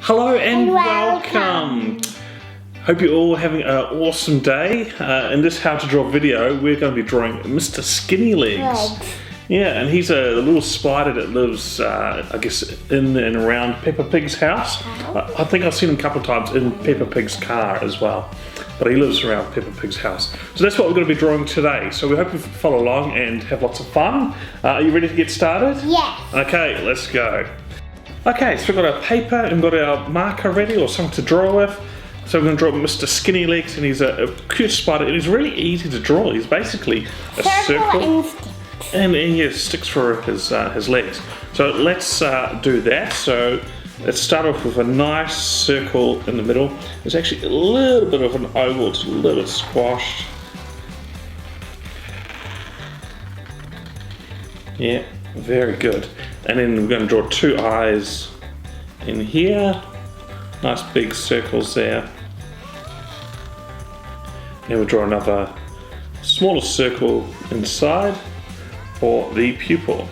Hello and welcome! Hope you're all having an awesome day. In this how to draw video, we're going to be drawing Mr. Skinnylegs. Yeah, and he's a little spider that lives, I guess, in and around Peppa Pig's house. I think I've seen him a couple of times in Peppa Pig's car as well. But he lives around Peppa Pig's house. So that's what we're going to be drawing today. So we hope you follow along and have lots of fun. Are you ready to get started? Yes. Okay, let's go. Okay, so we've got our paper and we've got our marker ready or something to draw with. So we're going to draw Mister Skinnylegs, and he's a cute spider, and he's really easy to draw. He's basically a circle and he has sticks for his legs. So let's do that. So let's start off with a nice circle in the middle. There's actually a little bit of an oval, it's a little bit squashed. Yeah, very good. And then we're going to draw two eyes in here. Nice big circles there. Then we'll draw another smaller circle inside for the pupil.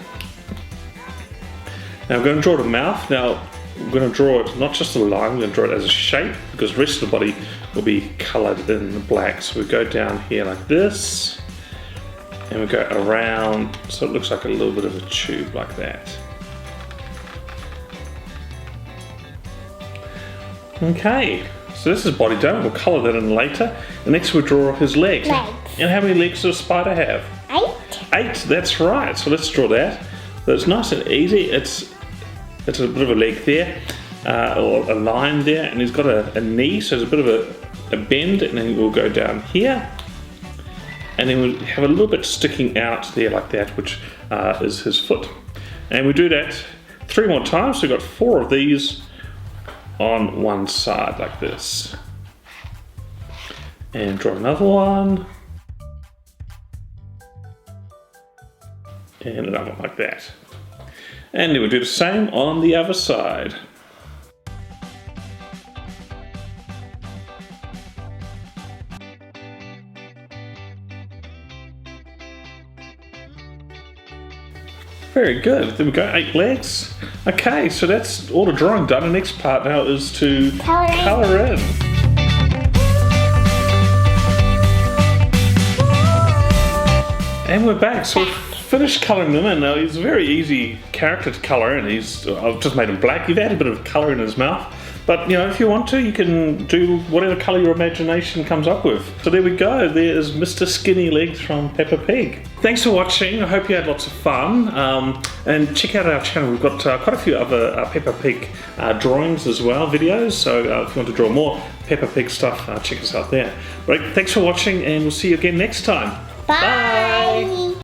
Now we're going to draw the mouth. Now we're going to draw it not just a line, we're going to draw it as a shape because the rest of the body will be coloured in black. So we go down here like this and we go around so it looks like a little bit of a tube like that. Okay, so this is body done. We'll colour that in later. And next we'll draw his legs. And how many legs does a spider have? 8. 8, that's right. So let's draw that. So it's nice and easy. It's a bit of a leg there, or a line there, and he's got a knee, so there's a bit of a bend, and then we'll go down here. And then we'll have a little bit sticking out there like that, which is his foot. And we do that 3 more times. So we've got 4 of these on one side like this. And draw another one. And another one like that. And then we'll do the same on the other side. Very good. There we go, 8 legs. Okay, so that's all the drawing done. The next part now is to colour in. And we're back. So we've finished colouring them in. Now he's a very easy character to colour in. I've just made him black. You've added a bit of colour in his mouth. But you know, if you want to, you can do whatever colour your imagination comes up with. So there we go. There is Mr. Skinnylegs from Peppa Pig. Thanks for watching. I hope you had lots of fun. And check out our channel. We've got quite a few other Peppa Pig drawings as well, videos. So if you want to draw more Peppa Pig stuff, check us out there. Right, thanks for watching, and we'll see you again next time. Bye.